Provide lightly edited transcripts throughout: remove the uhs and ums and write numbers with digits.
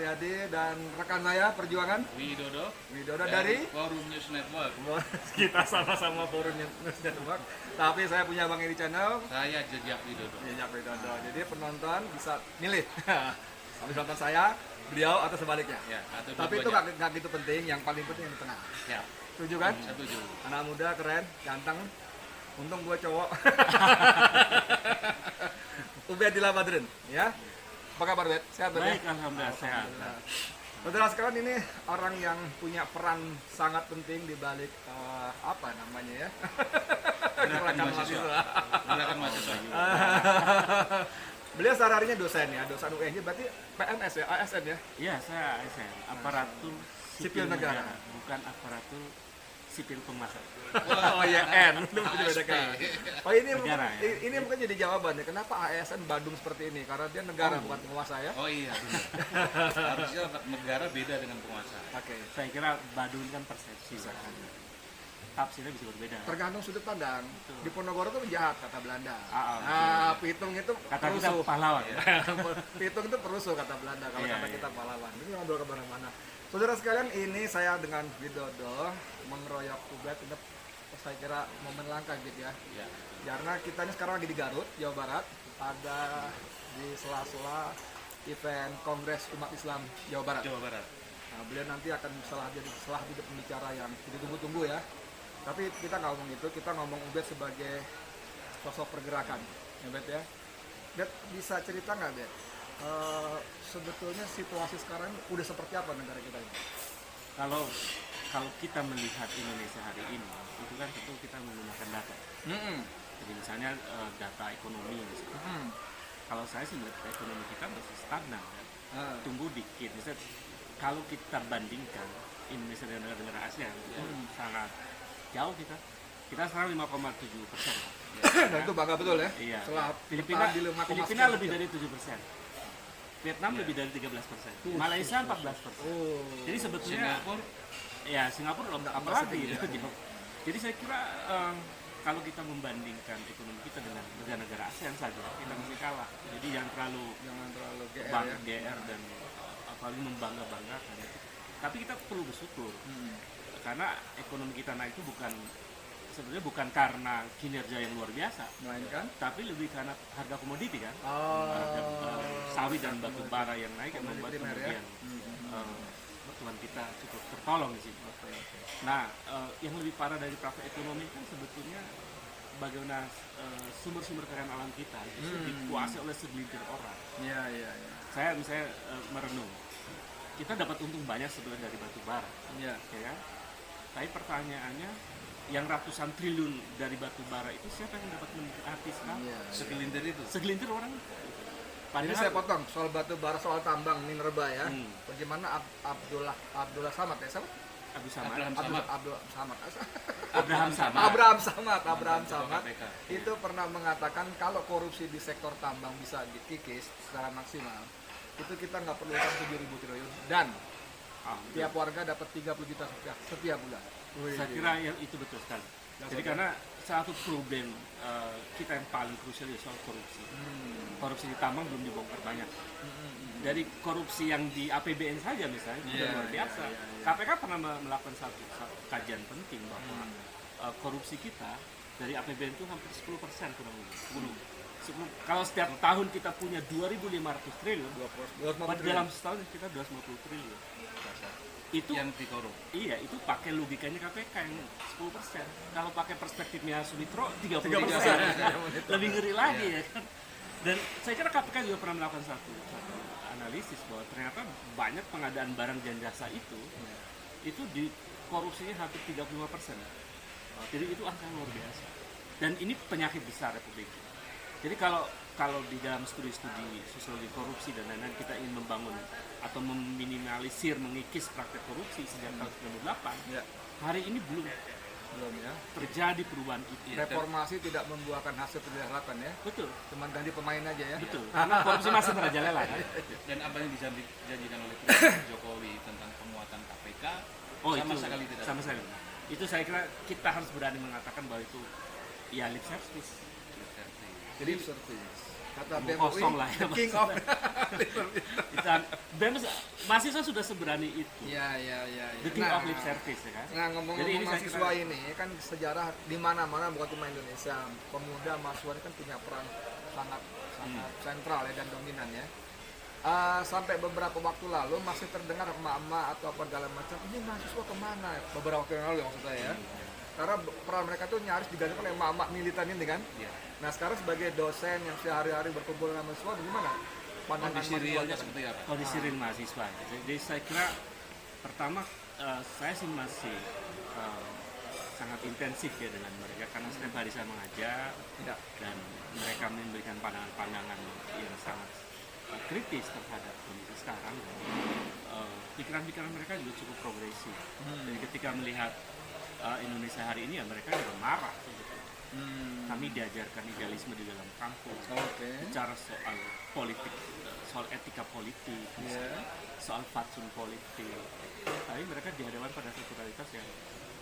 Mulyadi dan rekan saya perjuangan Widodo dari Forum News Network. kita sama-sama Forum News Network. Tapi saya punya Bang Edi Channel. Saya Jejak Widodo. Jejak Widodo. Jadi penonton bisa milih. Habis nonton saya, beliau atau sebaliknya. Ya, atau tapi itu nggak gitu penting. Yang paling penting yang di tengah. Ya. Setuju kan? Setuju. Anak muda keren, ganteng. Untung gue cowok. Ubedillah Badrun, ya. Apa kabar, Bet? Sehat, Bet? Baik, alhamdulillah sehat. Saudara sekalian, ini orang yang punya peran sangat penting di balik apa namanya ya? Gerakan mahasiswa. Gerakan mahasiswa. Beliau sehari-harinya dosen ya, dosen UNJ, berarti PNS ya, ASN ya? Iya, saya ASN, aparatur Sipil negara. bukan aparatur sipil penguasa. Oh ya, N, itu bedakan. Oh ini Negara, mungkin, ya? ini mungkin jadi jawabannya, kenapa ASN Bandung seperti ini? Karena dia negara bukan penguasa ya? Oh iya, benar. Harusnya negara beda dengan penguasa. Oke. Saya kira Badung kan persepsi saja. Tafsirnya bisa berbeda. Tergantung sudut pandang. Betul. Di Ponorogo itu penjahat kata Belanda. Betul. Pitung itu Kata kita perusuh. pahlawan. Pitung itu perusuh kata Belanda. Kalau Iya, kata iya. kita pahlawan. Ini ngobrol ke mana-mana. Saudara sekalian, ini saya dengan Widodo mengeroyok Ubed. Ini saya kira momen langka gitu ya. Ya. Karena kita ini sekarang lagi di Garut, Jawa Barat. Ada di sela-sela event Kongres Umat Islam Jawa Barat. Jawa Barat. Nah, beliau nanti akan salah jadi pembicara yang ditunggu-tunggu ya. Tapi kita nggak ngomong itu, kita ngomong Ubed sebagai sosok pergerakan, ya Bet ya. Bet bisa cerita nggak Bet? Sebetulnya situasi sekarang udah seperti apa negara kita ini? Kalau kita melihat Indonesia hari ini, itu kan tentu kita menggunakan data. Jadi misalnya data ekonomi misalnya. Kalau saya sih melihat ekonomi kita masih stagnan kan. Tumbuh dikit. Misalnya kalau kita bandingkan Indonesia dengan negara-negara ASEAN, itu sangat jauh kita. Kita sekarang 5,7%. Dan itu bangga betul ya? Iya. Setelah Filipina bertahan di 5,7%. Filipina lebih dari 7%. Vietnam lebih dari 13%. Malaysia 14%. Oh. Jadi sebetulnya Singapura apalagi gitu. Jadi saya kira kalau kita membandingkan ekonomi kita dengan negara-negara ASEAN saja, kita masih kalah. Jadi jangan terlalu GR ya. GR dan apalagi membangga-banggakan. Tapi kita perlu bersyukur. Karena ekonomi kita naik itu sebenarnya bukan karena kinerja yang luar biasa, Melainkan? tapi lebih karena harga komoditi kan, harga sawit dan batu bara yang naik yang membuat Komoditi primer, ya? kemudian pertumbuhan kita cukup tertolong di situ. Nah, yang lebih parah dari praktek ekonomi kan sebetulnya bagaimana sumber-sumber kekayaan alam kita itu dikuasai oleh segelintir orang. Iya. Saya misalnya merenung, kita dapat untung banyak sebenarnya dari batu bara, Iya. ya kan? Tapi pertanyaannya, yang ratusan triliun dari batu bara itu siapa yang dapat menikmati sekarang? Iya. Segelintir itu. Segelintir orang. Ini saya potong soal batu bara, soal tambang minerba ya. Hmm. Bagaimana Abdullah Samad ya? Sama? Abu Samad, Abraham Samad. Abdullah Samad. Abraham Samad. Abraham Samad KPK. itu pernah mengatakan kalau korupsi di sektor tambang bisa dikikis secara maksimal, itu kita nggak perlu utang 7.000 triliun dan tiap warga dapat 30 juta setiap bulan. Saya kira itu betul sekali. Jadi karena satu problem kita yang paling krusial soal korupsi. Korupsi di tambang belum dibongkar banyak. Dari korupsi yang di APBN saja misalnya sudah luar biasa. KPK pernah melakukan satu kajian penting bahwa korupsi kita dari APBN itu hampir 10% kurang lebih. 10. Kalau setiap tahun kita punya 2.500 triliun, dalam setahun kita 250 triliun. Itu yang dikorup. Iya, itu pakai logikanya KPK yang 10%. Kalau pakai perspektifnya Sumitra 33%. Lebih ngeri lagi ya kan. Dan saya kira KPK juga pernah melakukan satu analisis bahwa ternyata banyak pengadaan barang dan jasa itu di korupsinya hampir 35%. Jadi itu angka luar biasa. Dan ini penyakit besar Republik. Jadi kalau di dalam studi-studi sosiologi korupsi dan lain-lain kita ingin membangun atau meminimalisir, mengikis praktek korupsi sejak tahun 98, hari ini belum ya. terjadi perubahan itu. Reformasi tidak membuahkan hasil yang diharapkan ya. Betul. Cuma ganti pemain aja ya. Betul. Karena korupsi masih merajalela kan. Dan apa yang dijanjikan oleh Presiden Jokowi tentang penguatan KPK sama sekali tidak. Sama sekali. Itu saya kira kita harus berani mengatakan bahwa itu ya lip service. Jadi service. kata Omong BEM kosong UI, lah ya, the king of Dan BEM mahasiswa sudah seberani itu. ya ya ya, ya. The king of lip service ya kan. Nah, Jadi ngomong-ngomong ini saya mahasiswa kira- ini kan sejarah di mana-mana bukan cuma Indonesia, pemuda mahasiswa ini kan punya peran sangat sentral ya dan dominan ya. Sampai beberapa waktu lalu masih terdengar emak-emak atau apa segala macam, ini mahasiswa kemana? Beberapa waktu yang lalu maksud saya ya. Karena peran mereka tuh nyaris digantikan oleh emak-emak militan ini kan. Iya. Nah sekarang sebagai dosen yang sehari-hari berkumpul dengan mahasiswa, bagaimana pandangan Kondisi mahasiswa? realnya seperti apa? Kondisi real mahasiswa. Jadi saya kira pertama saya sih masih sangat intensif ya dengan mereka karena setiap hari saya mengajar Ya. dan mereka memberikan pandangan-pandangan yang sangat kritis terhadap kondisi sekarang. Pikiran-pikiran mereka juga cukup progresif. Jadi ketika melihat Indonesia hari ini ya mereka juga marah sebetulnya. Kami diajarkan idealisme di dalam kampus, Oke. bicara soal politik, soal etika politik, Ya. soal fatsun politik. Tapi mereka dihadapkan pada satu realitas yang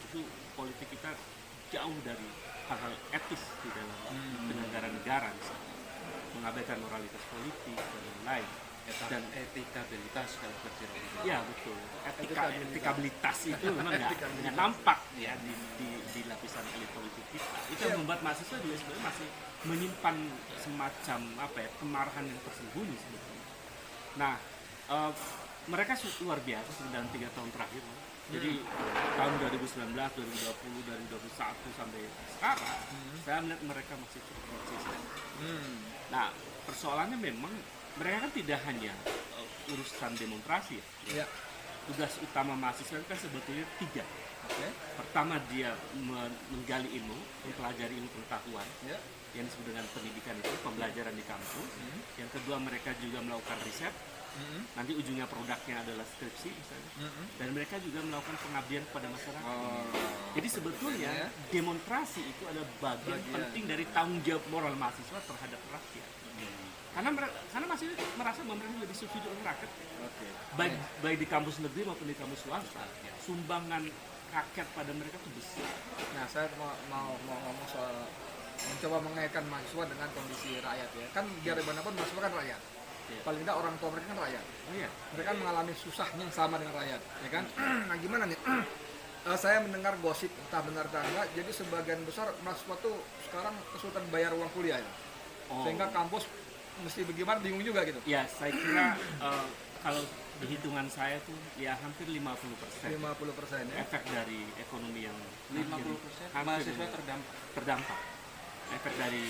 itu politik kita jauh dari hal-hal etis di dalam penyelenggaraan negara, misalnya mengabaikan moralitas politik dan lain-lain. Dan etikabilitas kalau kecil. ya betul, etikabilitas itu memang nggak nampak ya di lapisan elit politik kita. Itu yang membuat mahasiswa juga sebenarnya masih menyimpan semacam apa ya kemarahan yang tersembunyi sebetulnya. Nah, mereka luar biasa dalam 3 tahun terakhir. Jadi tahun 2019, 2020, 2021 sampai sekarang, saya melihat mereka masih cukup konsisten. Nah, persoalannya memang mereka kan tidak hanya urusan demonstrasi ya. Ya. Tugas utama mahasiswa kan sebetulnya 3. Oke. Pertama dia menggali ilmu, mempelajari ilmu pengetahuan Ya. yang disebut dengan pendidikan itu, pembelajaran di kampus. Yang kedua mereka juga melakukan riset. Nanti ujungnya produknya adalah skripsi misalnya. Dan mereka juga melakukan pengabdian kepada masyarakat. Oh. Jadi sebetulnya Ya. demonstrasi itu adalah bagian penting dari tanggung jawab moral mahasiswa terhadap rakyat. Karena masih merasa bahwa mereka lebih subsidi oleh rakyat, Oke. baik di kampus negeri maupun di kampus swasta. Sumbangan rakyat pada mereka itu besar. Nah, saya mau ngomong soal mencoba mengaitkan mahasiswa dengan kondisi rakyat ya. Kan biar bagaimanapun mahasiswa kan rakyat. Iya. Paling tidak orang tua mereka kan rakyat. Oh iya. Mereka kan mengalami susahnya yang sama dengan rakyat, ya kan? Nah, gimana nih? Saya mendengar gosip entah benar atau enggak. Jadi sebagian besar mahasiswa tuh sekarang kesulitan bayar uang kuliah ya. Oh. Sehingga kampus mesti bagaimana bingung juga gitu. Ya, saya kira kalau di hitungan saya tuh ya hampir 50% 50% ya. efek dari ekonomi yang 50% hampir mahasiswa terdampak. Efek dari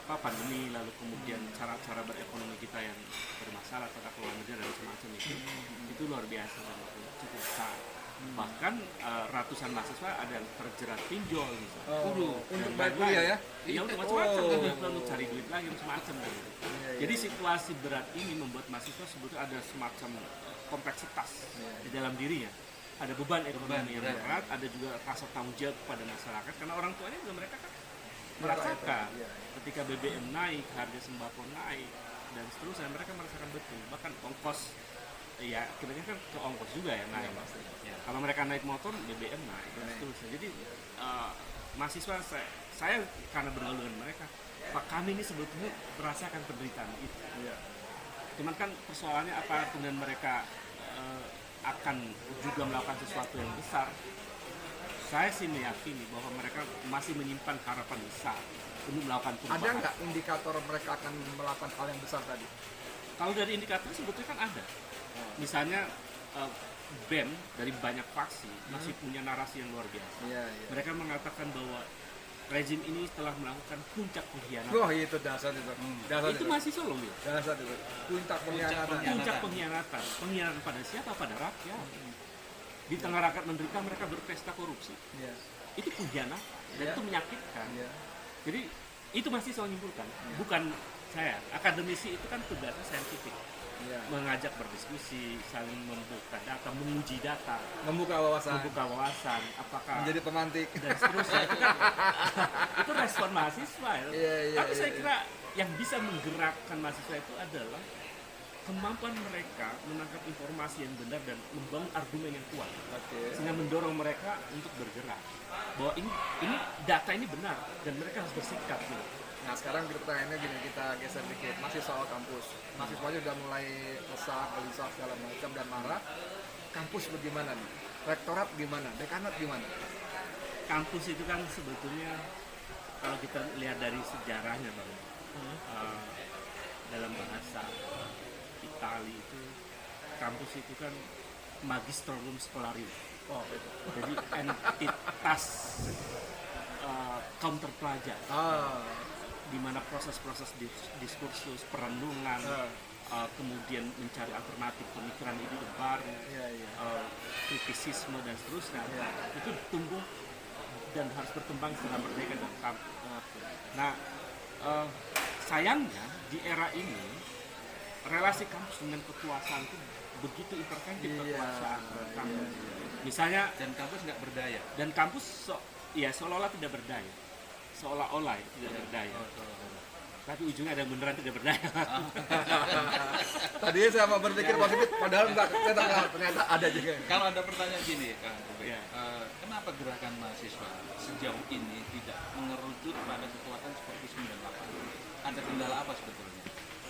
pandemi, lalu kemudian cara-cara berekonomi kita yang bermasalah, tata kelola negara dan semacam itu luar biasa dan cukup besar. Bahkan ratusan mahasiswa ada yang terjerat pinjol misalnya. Untuk bayar kuliah ya. Iya, untuk macam-macam, untuk cari duit lagi macam-macam gitu. Jadi situasi berat ini membuat mahasiswa sebetulnya ada semacam kompleksitas di dalam dirinya. Ada beban ekonomi yang berat, ada juga rasa tanggung jawab pada masyarakat karena orang tuanya juga mereka kan merasakan ketika BBM naik, harga sembako naik dan seterusnya, mereka merasakan betul. Bahkan ongkos ya kebanyakan kan ke ongkos juga ya naik. Kalau mereka naik motor, BBM naik dan seterusnya. Jadi mahasiswa saya karena bergaul dengan mereka, Pak, kami ini sebetulnya merasakan penderitaan itu. Cuman kan persoalannya apa kemudian mereka akan juga melakukan sesuatu yang besar. Saya sih meyakini bahwa mereka masih menyimpan harapan besar untuk melakukan perubahan. Ada nggak indikator mereka akan melakukan hal yang besar tadi? Kalau dari indikator sebetulnya kan ada. Misalnya BEM dari banyak faksi masih punya narasi yang luar biasa. Mereka mengatakan bahwa rezim ini telah melakukan puncak pengkhianatan. Wah, itu dasar itu. Dasar Itu mahasiswa loh, Mil. Dasar itu. Puncak pengkhianatan. Puncak pengkhianatan. Pengkhianatan pada siapa? Pada rakyat. Di tengah rakyat menderita mereka berpesta korupsi. Itu pengkhianatan dan itu menyakitkan. Jadi itu mahasiswa menyimpulkan, bukan saya. Akademisi itu kan tugasnya saintifik. Mengajak berdiskusi, saling membuka data, menguji data, Membuka wawasan. apakah Menjadi pemantik. dan seterusnya. Itu kan itu respon mahasiswa ya. Tapi saya kira yang bisa menggerakkan mahasiswa itu adalah kemampuan mereka menangkap informasi yang benar dan membangun argumen yang kuat, sehingga mendorong mereka untuk bergerak bahwa ini data ini benar dan mereka harus bersikap gitu. Nah sekarang pertanyaannya gini, kita geser dikit, masih soal kampus. Mahasiswanya udah mulai resah, gelisah segala macam dan marah. Kampus bagaimana nih? Rektorat gimana? Dekanat gimana? Kampus itu kan sebetulnya kalau kita lihat dari sejarahnya Bang, dalam bahasa Itali itu kampus itu kan magistrorum scholarium. Oh itu. Jadi entitas kaum terpelajar di mana proses-proses diskursus, perenungan, kemudian mencari alternatif pemikiran ide baru, kritisisme dan seterusnya, itu tumbuh dan harus berkembang secara merdeka dalam kampus. Nah, sayangnya di era ini relasi kampus dengan kekuasaan itu begitu interventif kekuasaan kampus. Misalnya Dan kampus nggak berdaya. dan kampus seolah-olah tidak berdaya, seolah-olah tidak berdaya. Tapi ujungnya ada yang beneran tidak berdaya. Tadi saya mau berpikir positif, padahal enggak, ternyata ada juga. Kalau ada pertanyaan gini, Kang Ubed, Ya. kenapa gerakan mahasiswa sejauh ini tidak mengerucut pada kekuatan seperti 98? Ada kendala apa sebetulnya?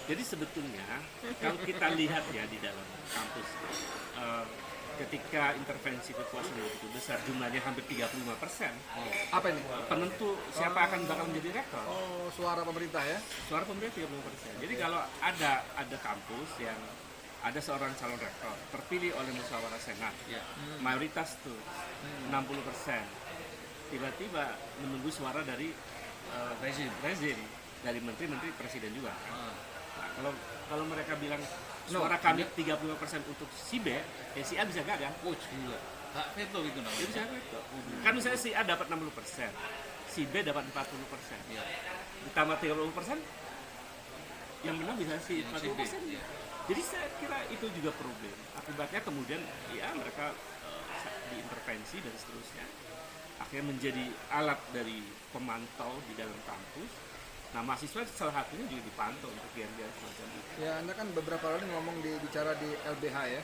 Jadi sebetulnya kalau kita lihat ya di dalam kampus, ketika intervensi kekuasaan begitu besar, jumlahnya hampir 35%, Apa ini? penentu siapa akan bakal menjadi rektor. Oh, suara pemerintah ya? Suara pemerintah 30%. Jadi kalau ada kampus yang ada seorang calon rektor terpilih oleh musyawarah senat, Ya. mayoritas tuh 60%, tiba-tiba menunggu suara dari rezim, dari menteri-menteri presiden juga. Nah, kalau mereka bilang suara kami 35% untuk si B, ya si A bisa gagal. Coach gila. Hak veto itu Dia namanya. bisa veto. Kan misalnya si A dapat 60%, si B dapat 40%. Ya. Ditambah 30%, yang menang bisa si Yang si B, 40%. ya. Jadi saya kira itu juga problem. Akibatnya kemudian ya mereka diintervensi dan seterusnya. Akhirnya menjadi alat dari pemantau di dalam kampus. Nah, mahasiswa salah satunya juga dipantau untuk giat-giat semacam itu. Ya, Anda kan beberapa kali ngomong bicara di LBH ya.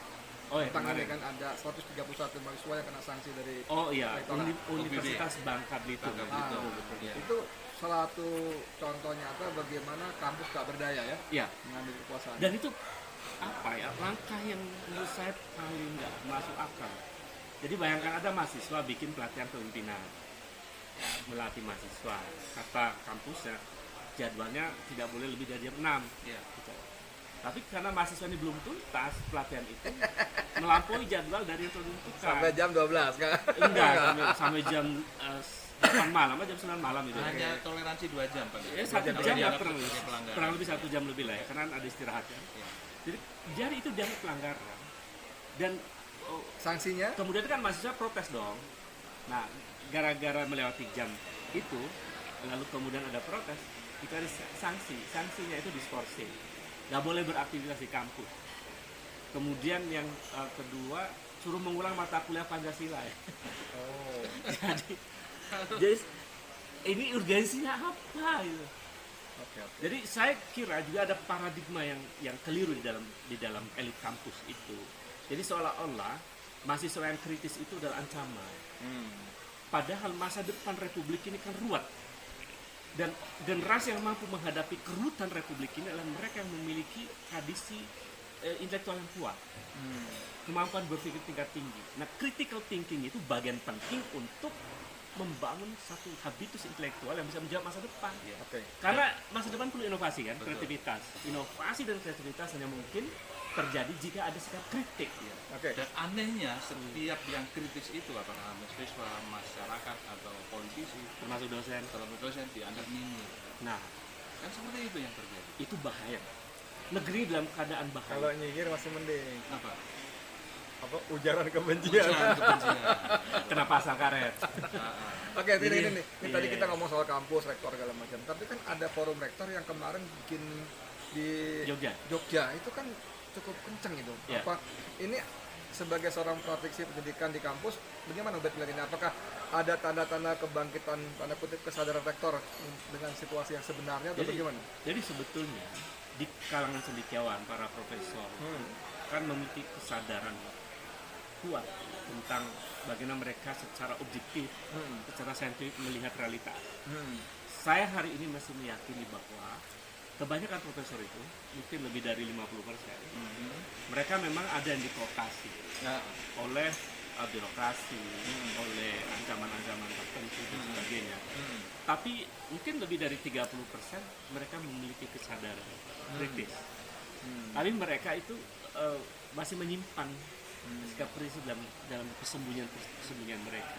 Oh ya, Tentang ini kemarin. kan ada 131 mahasiswa yang kena sanksi dari Oh iya, rektorat. Universitas Bangka Belitung. Bangka Betul, Belitung. betul. Ya. Itu salah satu contoh nyata bagaimana kampus gak berdaya ya Iya. mengambil kekuasaan. Dan itu apa ya, langkah yang menurut saya paling nggak masuk akal. Jadi bayangkan ada mahasiswa bikin pelatihan kepemimpinan, melatih mahasiswa, kata kampusnya jadwalnya tidak boleh lebih dari jam 6. Ya. Tapi karena mahasiswa ini belum tuntas, pelatihan itu melampaui jadwal dari yang telah ditentukan. Sampai jam 12 kan? Enggak, sampai jam 8 malam, jam 9 malam itu. Hanya toleransi 2 jam Pak. Ya, 1 Kalau jam lah dianggap kurang lebih. sebagai pelanggaran. Kurang lebih 1 jam lebih lah ya, karena ada istirahat kan. Ya. Jadi itu dianggap pelanggaran. Dan Sanksinya? kemudian kan mahasiswa protes dong. Nah, gara-gara melewati jam itu, lalu kemudian ada protes, itu ada sanksi. Sanksinya itu diskorsing. Nggak boleh beraktivitas di kampus. Kemudian yang kedua, suruh mengulang mata kuliah Pancasila ya. Oh. jadi ini urgensinya apa gitu. Oke. Jadi saya kira juga ada paradigma yang keliru di dalam elit kampus itu. Jadi seolah-olah mahasiswa yang kritis itu adalah ancaman. Padahal masa depan Republik ini kan ruwet. Dan generasi yang mampu menghadapi kerutan Republik ini adalah mereka yang memiliki tradisi intelektual yang kuat. Kemampuan berpikir tingkat tinggi. Nah, critical thinking itu bagian penting untuk membangun satu habitus intelektual yang bisa menjawab masa depan. Oke. Karena masa depan perlu inovasi kan, Betul. kreativitas. Inovasi dan kreativitas hanya mungkin terjadi jika ada sikap kritik. Oke. Dan anehnya setiap yang kritis itu apakah mahasiswa, masyarakat atau politisi, Termasuk dosen. termasuk dosen dianggap nyinyir. Nah, Kan seperti itu yang terjadi. itu bahaya. Negeri dalam keadaan bahaya. Kalau nyinyir masih mending. Apa? Apa ujaran kebencian? Ujaran kebencian. Kena pasang karet. Oke, ini. Ini tadi Iya. kita ngomong soal kampus, rektor segala macam. Tapi kan ada forum rektor yang kemarin bikin di Jogja. itu kan cukup kenceng itu. Iya. Apa ini sebagai seorang praktisi pendidikan di kampus, bagaimana Ubed melihat ini? Apakah ada tanda-tanda kebangkitan, tanda kutip kesadaran rektor dengan situasi yang sebenarnya atau bagaimana? Jadi sebetulnya di kalangan cendekiawan, para profesor kan memiliki kesadaran kuat tentang bagaimana mereka secara objektif, secara saintifik melihat realitas. saya hari ini masih meyakini bahwa kebanyakan profesor itu mungkin lebih dari 50%. Mereka memang ada yang diprovokasi oleh birokrasi, oleh ancaman-ancaman tertentu dan sebagainya. Tapi mungkin lebih dari 30% mereka memiliki kesadaran kritis. Tapi mereka itu masih menyimpan sikap kritis dalam kesembunyian mereka.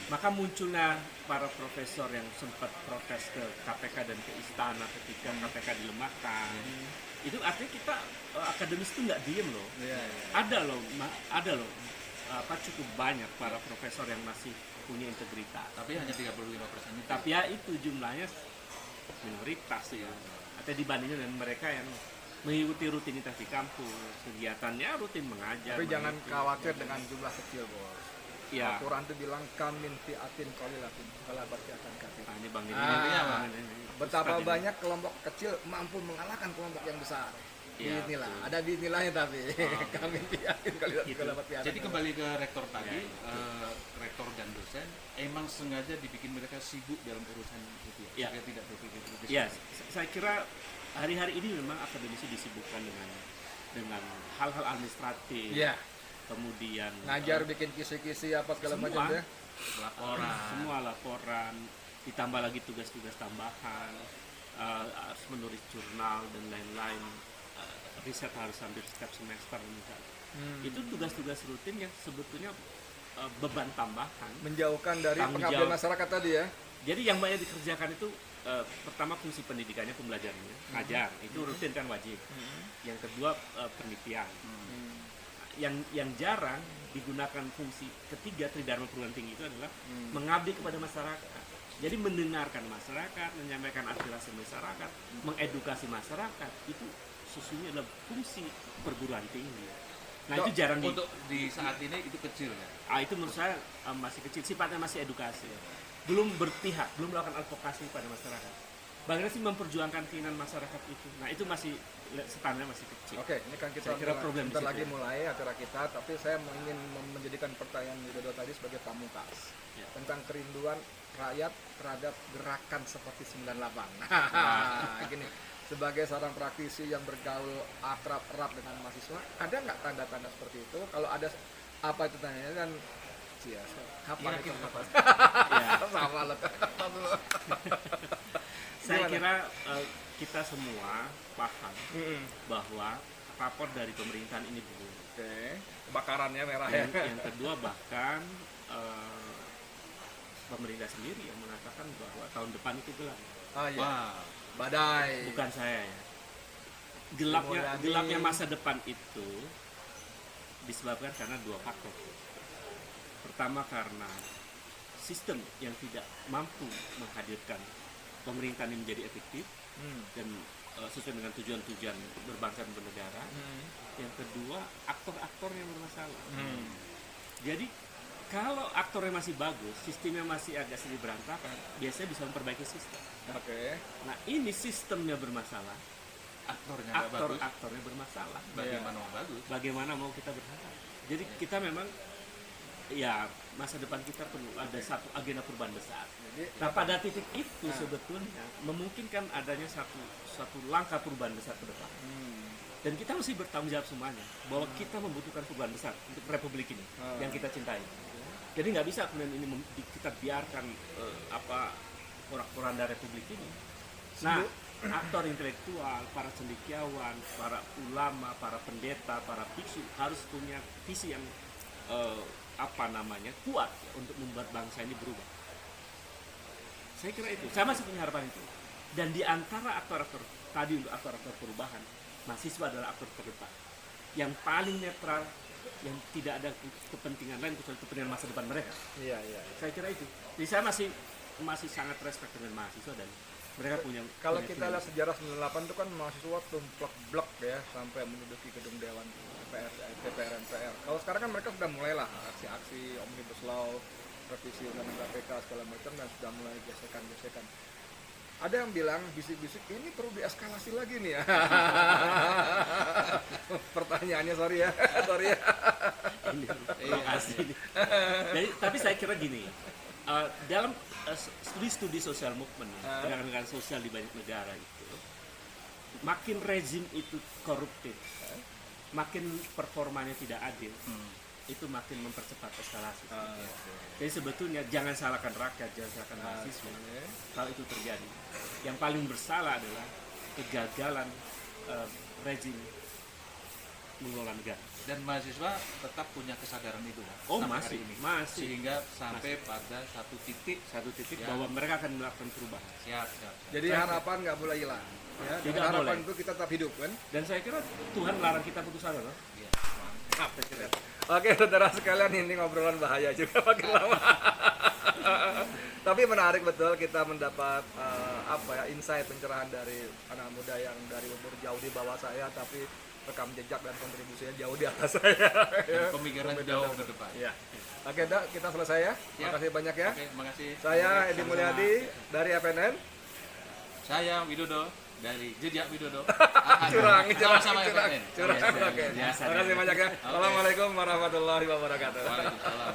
Maka munculnya para profesor yang sempat protes ke KPK dan ke istana ketika KPK dilemahkan. Itu artinya kita akademis itu nggak diem loh. Ada loh cukup banyak para profesor yang masih punya integritas. Tapi hanya 35% itu. Tapi ya itu jumlahnya minoritas ya. Atau dibandingkan dengan mereka yang mengikuti rutinitas di kampus, kegiatannya rutin mengajar. Tapi jangan meneliti. khawatir dengan jumlah kecil, Bos. Ya. Al-Quran itu bilang kamin fi'atin qalilatin ghalabat fi'atan katsirah. Ini Bang ini. Ah, ini. Betapa Ustaz ini. banyak kelompok kecil mampu mengalahkan kelompok yang besar. Iya, Inilah, betul. ada di nilainya tapi kamin fi'atin qalilatin Gitu. ghalabat fi'atan. Jadi kembali ke rektor tadi, Ya. rektor dan dosen emang sengaja dibikin mereka sibuk dalam urusan itu Ya. supaya tidak berpikir kritis. Ya, saya kira hari-hari ini memang akademisi disibukkan dengan hal-hal administratif. Iya. Kemudian Ngajar bikin kisi-kisi apa segala semua. macam ya. Laporan. semua laporan, ditambah lagi tugas-tugas tambahan, harus menulis jurnal dan lain-lain, riset harus sampai setiap semester misalnya. Itu tugas-tugas rutin yang sebetulnya beban tambahan. Menjauhkan dari Tanggung pengabdian jawab. masyarakat tadi ya. Jadi yang banyak dikerjakan itu pertama fungsi pendidikannya, pembelajarannya, ngajar, itu rutin kan wajib. Yang kedua penelitian. Yang jarang digunakan fungsi ketiga tridharma perguruan tinggi itu adalah mengabdi kepada masyarakat. Jadi mendengarkan masyarakat, menyampaikan aspirasi masyarakat, mengedukasi masyarakat itu sesungguhnya adalah fungsi perguruan tinggi. Nah itu jarang Untuk di saat ini itu kecil ya. itu menurut saya masih kecil, sifatnya masih edukasi. Belum berpihak, belum melakukan advokasi pada masyarakat. Bagaimana sih memperjuangkan keinginan masyarakat itu? Nah itu masih standarnya masih kecil. Oke, ini kan kita Saya kira problem di bentar situ lagi ya. mulai acara kita, tapi saya ingin menjadikan pertanyaan Widodo tadi sebagai pamungkas Ya. tentang kerinduan rakyat terhadap gerakan seperti 98. Nah, gini, sebagai seorang praktisi yang bergaul akrab erat dengan mahasiswa, ada nggak tanda-tanda seperti itu? Kalau ada, apa itu tandanya? Dan kapan itu? Kapan? Ya. Sama loh. Saya Gimana? kira kita semua paham Mm-mm. bahwa rapor dari pemerintahan ini belum. Oke, kebakarannya merah ya. Yang kedua bahkan pemerintah sendiri yang mengatakan bahwa tahun depan itu gelap. Ah iya, Wah, badai. Bukan saya ya. Mulyani. Gelapnya masa depan itu disebabkan karena dua faktor. Pertama karena sistem yang tidak mampu menghadirkan pemerintahan yang menjadi efektif dan sesuai dengan tujuan-tujuan berbangsa dan bernegara. Yang kedua, aktor-aktor yang bermasalah. Jadi kalau aktornya masih bagus, sistemnya masih agak sedikit berantakan, biasanya bisa memperbaiki sistem. Oke. Nah ini sistemnya bermasalah, aktornya nggak bagus. aktor-aktornya bermasalah. Bagaimana mau bagus? Bagaimana mau kita berharap? Jadi kita memang ya masa depan kita perlu ada satu agenda perubahan besar. Jadi Nah pada titik itu sebetulnya memungkinkan adanya satu langkah perubahan besar ke depan. Dan kita mesti bertanggung jawab semuanya bahwa kita membutuhkan perubahan besar untuk republik ini yang kita cintai. Jadi nggak bisa kemudian ini kita biarkan porak-poranda republik ini. Nah, aktor intelektual, para cendekiawan, para ulama, para pendeta, para biksu harus punya visi yang kuat ya, untuk membuat bangsa ini berubah. Saya kira itu. Saya masih punya harapan itu. Dan di antara aktor-aktor tadi untuk aktor-aktor perubahan, mahasiswa adalah aktor terdepan yang paling netral, yang tidak ada kepentingan lain kecuali kepentingan masa depan mereka. iya. Saya kira itu. Jadi saya masih sangat respect dengan mahasiswa dan mereka punya. Kalau punya kita feeling. lihat sejarah 98 itu kan mahasiswa tumplek blok ya sampai menduduki gedung Dewan DPR MPR. Kalau sekarang kan mereka sudah mulailah aksi-aksi omnibus law, revisi undang-undang KPK segala macam dan sudah mulai gesekan-gesekan. Ada yang bilang bisik-bisik ini perlu dieskalasi lagi nih ya. Pertanyaannya sorry ya. Terima kasih. Jadi, tapi saya kira gini, dalam studi-studi sosial movement, gerakan-gerakan sosial di banyak negara itu, makin rezim itu koruptif, makin performanya tidak adil, itu makin mempercepat eskalasi. Jadi sebetulnya jangan salahkan rakyat, jangan salahkan mahasiswa kalau itu terjadi. Yang paling bersalah adalah kegagalan rezim mengelola negara. Dan mahasiswa tetap punya kesadaran itu Pak, Oh sampai masih, hari ini. masih. Sehingga sampai pada satu titik Satu titik Ya. bahwa mereka akan melakukan perubahan. siap. Jadi harapan nggak boleh hilang. Ya, Tidak dengan harapan boleh. itu kita tetap hidup kan. Dan saya kira Tuhan melarang kita putus asa, loh. Iya. Oke, saudara sekalian, ini ngobrolan bahaya juga makin lama. Tapi menarik betul kita mendapat insight pencerahan dari anak muda yang dari umur jauh di bawah saya tapi rekam jejak dan kontribusinya jauh di atas saya. Dan pemikiran jauh ke depan. Ya. Oke, Dak, kita selesai ya. Terima Siap. kasih banyak ya. Oke, makasih. Saya Oke, Edi sama-sama. Mulyadi dari FNN. Saya Widodo dari Jejak Widodo. Curang, Sama-sama ya, curang. Pak. Oke. Biasa. Terima kasih banyak ya. Assalamualaikum warahmatullahi wabarakatuh. Waalaikumsalam.